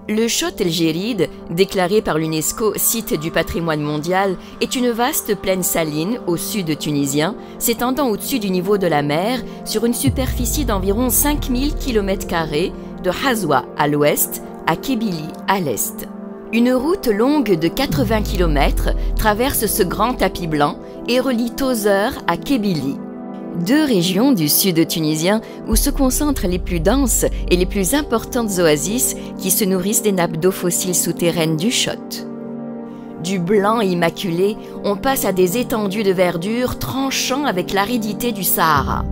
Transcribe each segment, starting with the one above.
Le Chott El Djerid, déclaré par l'UNESCO site du patrimoine mondial, est une vaste plaine saline au sud tunisien, s'étendant au-dessus du niveau de la mer sur une superficie d'environ 5000 km², de Hazwa à l'ouest à Kébili à l'est. Une route longue de 80 km traverse ce grand tapis blanc et relie Tozeur à Kébili. Deux régions du sud tunisien où se concentrent les plus denses et les plus importantes oasis qui se nourrissent des nappes d'eau fossiles souterraines du Chott. Du blanc immaculé, on passe à des étendues de verdure tranchant avec l'aridité du Sahara.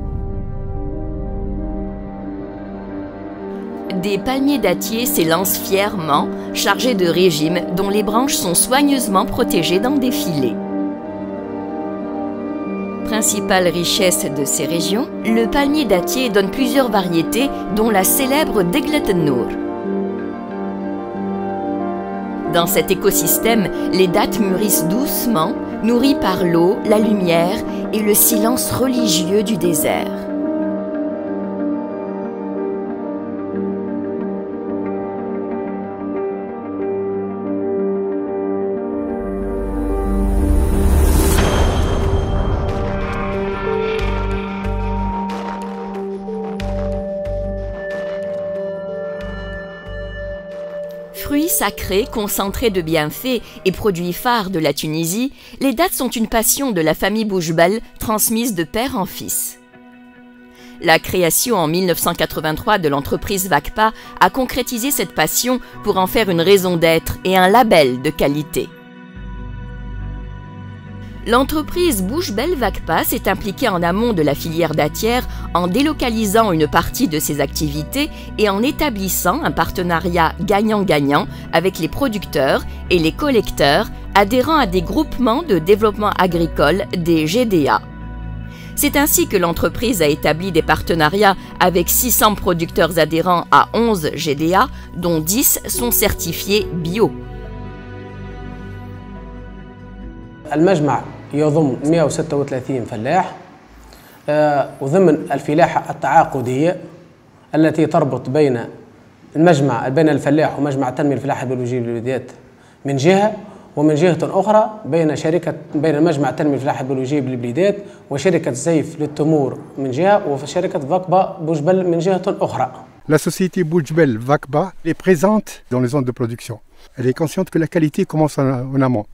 Des palmiers dattiers s'élancent fièrement, chargés de régimes dont les branches sont soigneusement protégées dans des filets. Principale richesse de ces régions, le palmier dattier donne plusieurs variétés, dont la célèbre Deglet Nour. Dans cet écosystème, les dattes mûrissent doucement, nourries par l'eau, la lumière et le silence religieux du désert. Fruits sacrés, concentrés de bienfaits et produits phares de la Tunisie, les dattes sont une passion de la famille Bouchbel, transmise de père en fils. La création en 1983 de l'entreprise Vakpa a concrétisé cette passion pour en faire une raison d'être et un label de qualité. L'entreprise Bouchbel Vakpa s'est impliquée en amont de la filière dattière en délocalisant une partie de ses activités et en établissant un partenariat gagnant-gagnant avec les producteurs et les collecteurs adhérant à des groupements de développement agricole, des GDA. C'est ainsi que l'entreprise a établi des partenariats avec 600 producteurs adhérents à 11 GDA, dont 10 sont certifiés bio. المجمع يضم 136 فلاح وضمن الفلاحة التعاقدية التي تربط بين الفلاح ومجمع التنمية الفلاحة البيولوجية بالبلديات من جهة، ومن جهة أخرى بين مجمع التنمية الفلاحة البيولوجية بالبلديات وشركة زيف للتمور من جهة وشركة فاكبا بوجبل من جهة أخرى. La société Bouchbel Vakpa est présente dans les zones de production. Elle est consciente que la qualité commence en amont.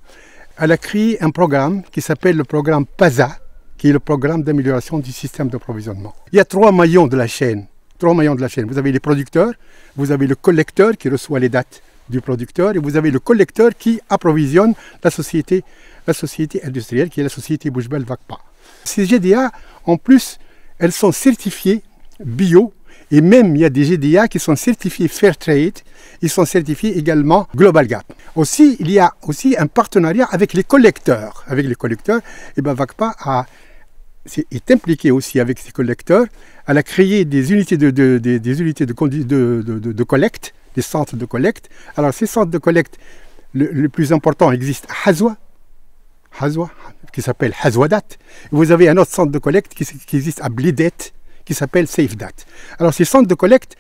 Elle a créé un programme qui s'appelle le programme PASA, qui est le programme d'amélioration du système d'approvisionnement. Il y a trois maillons de la chaîne. Vous avez les producteurs, vous avez le collecteur qui reçoit les dattes du producteur et vous avez le collecteur qui approvisionne la société industrielle qui est la société Bouchbel Vakpa. Ces GDA, en plus, elles sont certifiées bio. Et même, il y a des GDA qui sont certifiés Fair Trade, ils sont certifiés également Global Gap. Aussi, il y a aussi un partenariat avec les collecteurs. Avec les collecteurs, et ben Vakpa est impliqué aussi avec ces collecteurs. Elle a créé des unités de collecte, des centres de collecte. Alors, ces centres de collecte, le plus important existe à Hazwa, qui s'appelle Hazwadat. Vous avez un autre centre de collecte qui existe à Blidet, qui s'appelle SafeDat. Alors ces centres de collecte,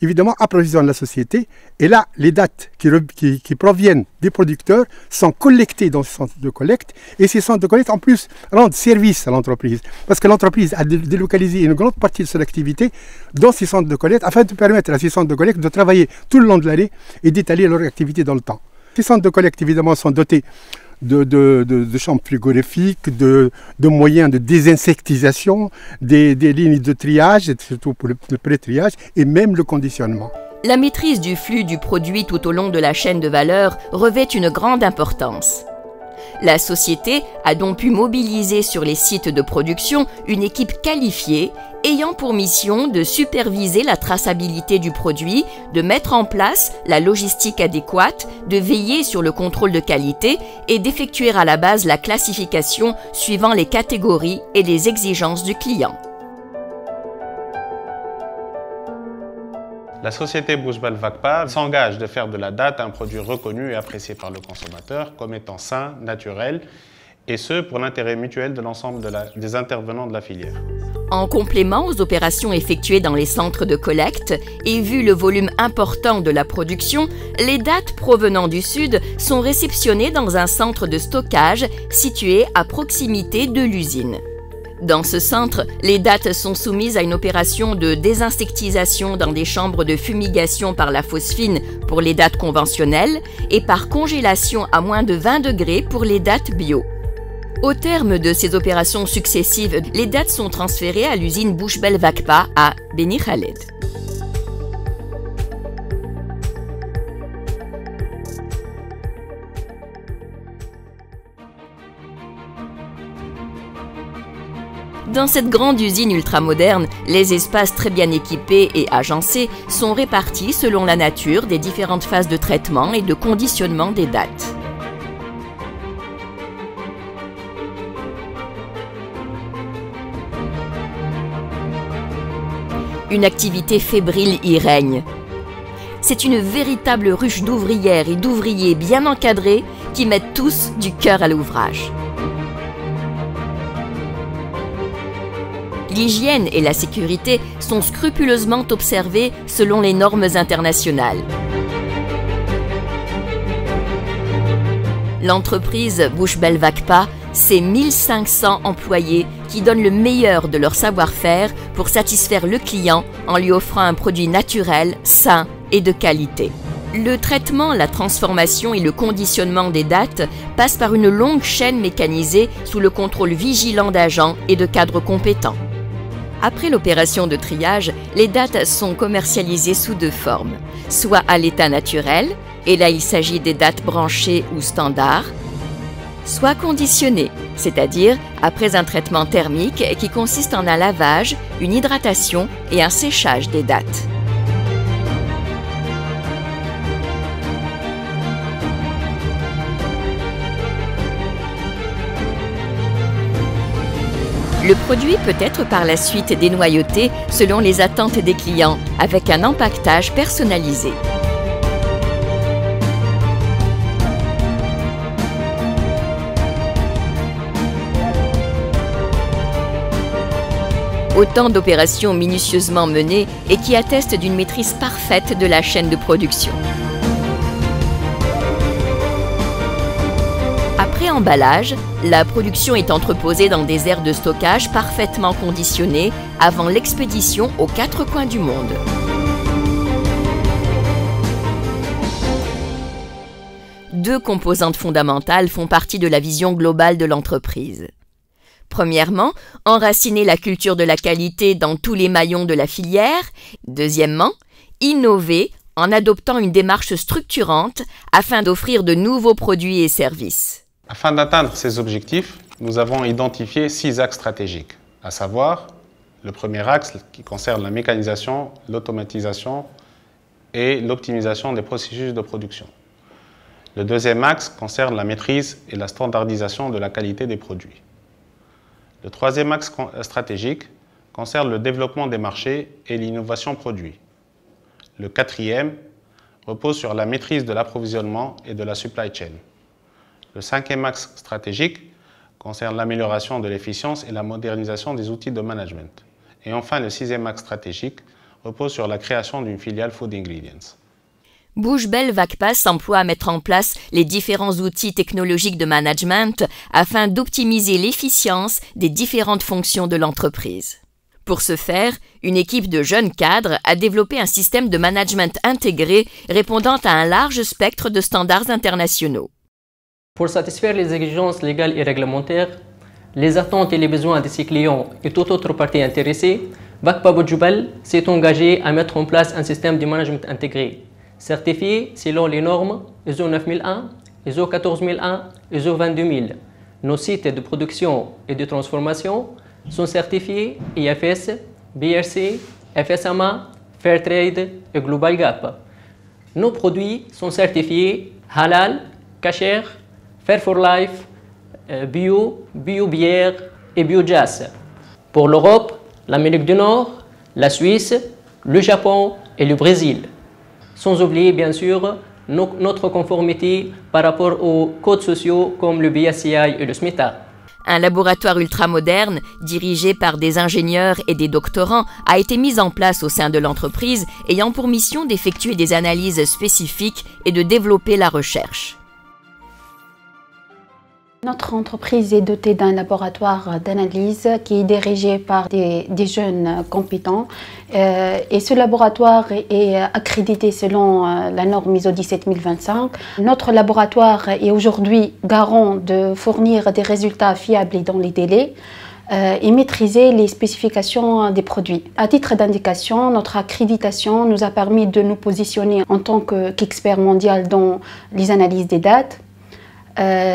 évidemment, approvisionnent la société et là, les dattes qui proviennent des producteurs sont collectées dans ces centres de collecte et ces centres de collecte, en plus, rendent service à l'entreprise parce que l'entreprise a délocalisé une grande partie de son activité dans ces centres de collecte afin de permettre à ces centres de collecte de travailler tout le long de l'année et d'étaler leur activité dans le temps. Ces centres de collecte, évidemment, sont dotés de chambres frigorifiques, de moyens de désinsectisation, des lignes de triage, surtout pour le pré-triage, et même le conditionnement. La maîtrise du flux du produit tout au long de la chaîne de valeur revêt une grande importance. La société a donc pu mobiliser sur les sites de production une équipe qualifiée ayant pour mission de superviser la traçabilité du produit, de mettre en place la logistique adéquate, de veiller sur le contrôle de qualité et d'effectuer à la base la classification suivant les catégories et les exigences du client. La société Bouchbel Vakpa s'engage de faire de la datte un produit reconnu et apprécié par le consommateur comme étant sain, naturel et ce pour l'intérêt mutuel de l'ensemble des intervenants de la filière. En complément aux opérations effectuées dans les centres de collecte et vu le volume important de la production, les dattes provenant du Sud sont réceptionnées dans un centre de stockage situé à proximité de l'usine. Dans ce centre, les dattes sont soumises à une opération de désinsectisation dans des chambres de fumigation par la phosphine pour les dattes conventionnelles et par congélation à moins de 20 degrés pour les dattes bio. Au terme de ces opérations successives, les dattes sont transférées à l'usine Bouchbel Vakpa à Beni Khaled. Dans cette grande usine ultramoderne, les espaces très bien équipés et agencés sont répartis selon la nature des différentes phases de traitement et de conditionnement des dattes. Une activité fébrile y règne. C'est une véritable ruche d'ouvrières et d'ouvriers bien encadrés qui mettent tous du cœur à l'ouvrage. L'hygiène et la sécurité sont scrupuleusement observées selon les normes internationales. L'entreprise Bouchbel Vakpa, c'est 1500 employés qui donnent le meilleur de leur savoir-faire pour satisfaire le client en lui offrant un produit naturel, sain et de qualité. Le traitement, la transformation et le conditionnement des dattes passent par une longue chaîne mécanisée sous le contrôle vigilant d'agents et de cadres compétents. Après l'opération de triage, les dattes sont commercialisées sous deux formes, soit à l'état naturel, et là il s'agit des dattes branchées ou standards, soit conditionnées, c'est-à-dire après un traitement thermique qui consiste en un lavage, une hydratation et un séchage des dattes. Le produit peut être par la suite dénoyauté selon les attentes des clients, avec un empaquetage personnalisé. Autant d'opérations minutieusement menées et qui attestent d'une maîtrise parfaite de la chaîne de production. Après emballage, la production est entreposée dans des aires de stockage parfaitement conditionnées avant l'expédition aux quatre coins du monde. Deux composantes fondamentales font partie de la vision globale de l'entreprise. Premièrement, enraciner la culture de la qualité dans tous les maillons de la filière. Deuxièmement, innover en adoptant une démarche structurante afin d'offrir de nouveaux produits et services. Afin d'atteindre ces objectifs, nous avons identifié 6 axes stratégiques, à savoir le premier axe qui concerne la mécanisation, l'automatisation et l'optimisation des processus de production. Le deuxième axe concerne la maîtrise et la standardisation de la qualité des produits. Le troisième axe stratégique concerne le développement des marchés et l'innovation produit. Le quatrième repose sur la maîtrise de l'approvisionnement et de la supply chain. Le cinquième axe stratégique concerne l'amélioration de l'efficience et la modernisation des outils de management. Et enfin, le sixième axe stratégique repose sur la création d'une filiale Food Ingredients. Bouchbel Vakpa s'emploie à mettre en place les différents outils technologiques de management afin d'optimiser l'efficience des différentes fonctions de l'entreprise. Pour ce faire, une équipe de jeunes cadres a développé un système de management intégré répondant à un large spectre de standards internationaux. Pour satisfaire les exigences légales et réglementaires, les attentes et les besoins de ses clients et toute autre partie intéressée, Vakpa Bouchbel s'est engagé à mettre en place un système de management intégré, certifié selon les normes ISO 9001, ISO 14001, ISO 22000. Nos sites de production et de transformation sont certifiés IFS, BRC, FSMA, Fairtrade et Global Gap. Nos produits sont certifiés Halal, Kasher, Fair for Life, Bio, Bio-Bière et Bio-Jazz. Pour l'Europe, l'Amérique du Nord, la Suisse, le Japon et le Brésil. Sans oublier bien sûr notre conformité par rapport aux codes sociaux comme le BSCI et le SMETA. Un laboratoire ultramoderne, dirigé par des ingénieurs et des doctorants, a été mis en place au sein de l'entreprise, ayant pour mission d'effectuer des analyses spécifiques et de développer la recherche. Notre entreprise est dotée d'un laboratoire d'analyse qui est dirigé par des jeunes compétents et ce laboratoire est accrédité selon la norme ISO 17025. Notre laboratoire est aujourd'hui garant de fournir des résultats fiables et dans les délais et maîtriser les spécifications des produits. À titre d'indication, notre accréditation nous a permis de nous positionner en tant qu'expert mondial dans les analyses des dates.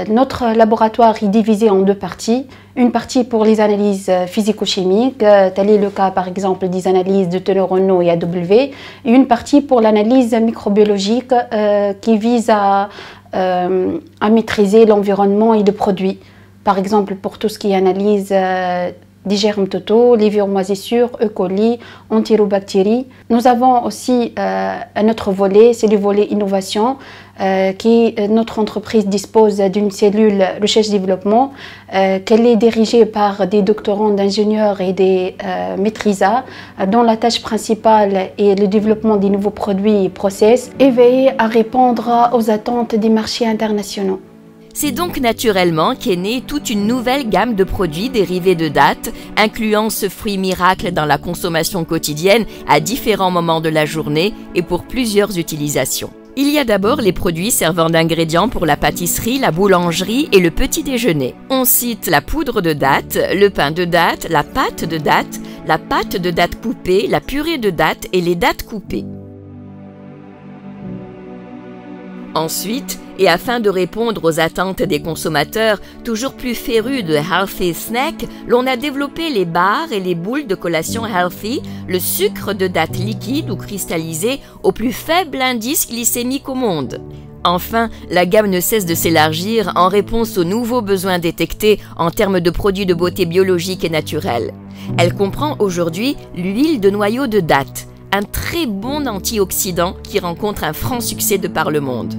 Notre laboratoire est divisé en deux parties. Une partie pour les analyses physico-chimiques, tel est le cas par exemple des analyses de teneur en eau et AW, et une partie pour l'analyse microbiologique qui vise à maîtriser l'environnement et le produit. Par exemple pour tout ce qui est analyse des germes totaux, léviomoisissures, E. coli, entérobactéries. Nous avons aussi un autre volet, c'est le volet innovation, notre entreprise dispose d'une cellule recherche-développement, qu'elle est dirigée par des doctorants d'ingénieurs et des maîtrisards, dont la tâche principale est le développement des nouveaux produits et process, et veiller à répondre aux attentes des marchés internationaux. C'est donc naturellement qu'est née toute une nouvelle gamme de produits dérivés de dattes, incluant ce fruit miracle dans la consommation quotidienne à différents moments de la journée et pour plusieurs utilisations. Il y a d'abord les produits servant d'ingrédients pour la pâtisserie, la boulangerie et le petit déjeuner. On cite la poudre de dattes, le pain de dattes, la pâte de dattes poupée, la purée de dattes et les dattes coupées. Ensuite, et afin de répondre aux attentes des consommateurs toujours plus férus de healthy snacks, l'on a développé les bars et les boules de collation healthy, le sucre de dattes liquide ou cristallisé au plus faible indice glycémique au monde. Enfin, la gamme ne cesse de s'élargir en réponse aux nouveaux besoins détectés en termes de produits de beauté biologique et naturelle. Elle comprend aujourd'hui l'huile de noyau de dattes, un très bon antioxydant qui rencontre un franc succès de par le monde.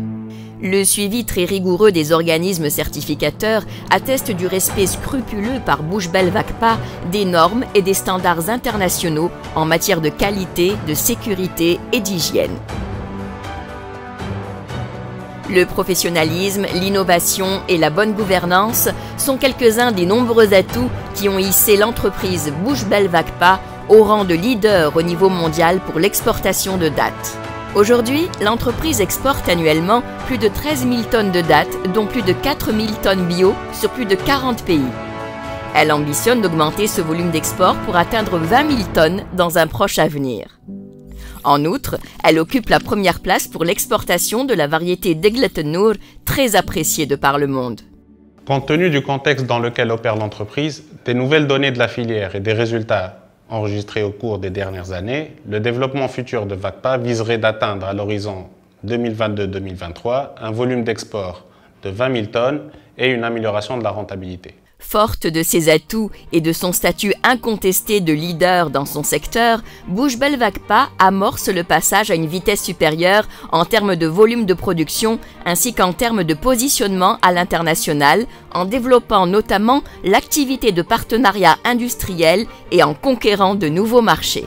Le suivi très rigoureux des organismes certificateurs atteste du respect scrupuleux par Bouche Belle Vacpa des normes et des standards internationaux en matière de qualité, de sécurité et d'hygiène. Le professionnalisme, l'innovation et la bonne gouvernance sont quelques-uns des nombreux atouts qui ont hissé l'entreprise Bouche Belle Vacpa au rang de leader au niveau mondial pour l'exportation de dattes. Aujourd'hui, l'entreprise exporte annuellement plus de 13 000 tonnes de dattes, dont plus de 4 000 tonnes bio sur plus de 40 pays. Elle ambitionne d'augmenter ce volume d'export pour atteindre 20 000 tonnes dans un proche avenir. En outre, elle occupe la première place pour l'exportation de la variété d'Eglet Nour, très appréciée de par le monde. Compte tenu du contexte dans lequel opère l'entreprise, des nouvelles données de la filière et des résultats enregistrés au cours des dernières années, le développement futur de Vacpa viserait d'atteindre à l'horizon 2022-2023 un volume d'export de 20 000 tonnes et une amélioration de la rentabilité. Forte de ses atouts et de son statut incontesté de leader dans son secteur, Bouche Belle Vacpa amorce le passage à une vitesse supérieure en termes de volume de production ainsi qu'en termes de positionnement à l'international, en développant notamment l'activité de partenariat industriel et en conquérant de nouveaux marchés.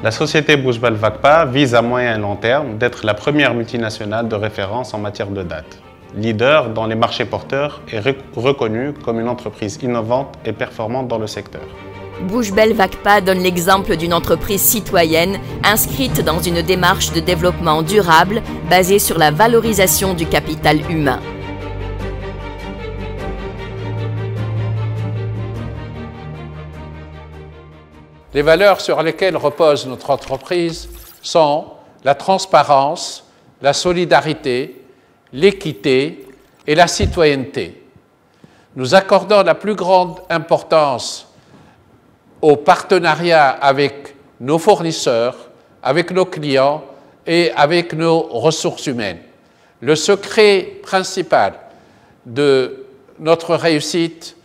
La société Bouche Belle Vacpa vise à moyen et long terme d'être la première multinationale de référence en matière de dattes. Leader dans les marchés porteurs et reconnue comme une entreprise innovante et performante dans le secteur. Bouche Belle Vacpa donne l'exemple d'une entreprise citoyenne inscrite dans une démarche de développement durable basée sur la valorisation du capital humain. Les valeurs sur lesquelles repose notre entreprise sont la transparence, la solidarité, l'équité et la citoyenneté. Nous accordons la plus grande importance au partenariat avec nos fournisseurs, avec nos clients et avec nos ressources humaines. Le secret principal de notre réussite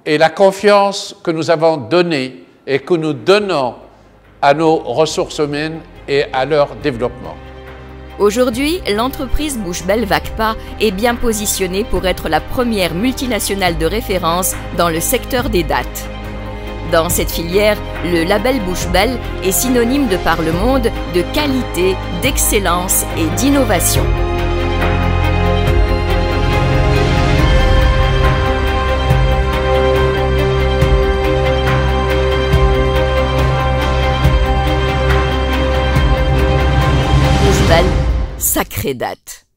est la confiance que nous avons donnée et que nous donnons à nos ressources humaines et à leur développement. Aujourd'hui, l'entreprise Bouche-Belle Vacpa est bien positionnée pour être la première multinationale de référence dans le secteur des dattes. Dans cette filière, le label Bouche-Belle est synonyme de par le monde de qualité, d'excellence et d'innovation. Bouche-Belle, sacrée date.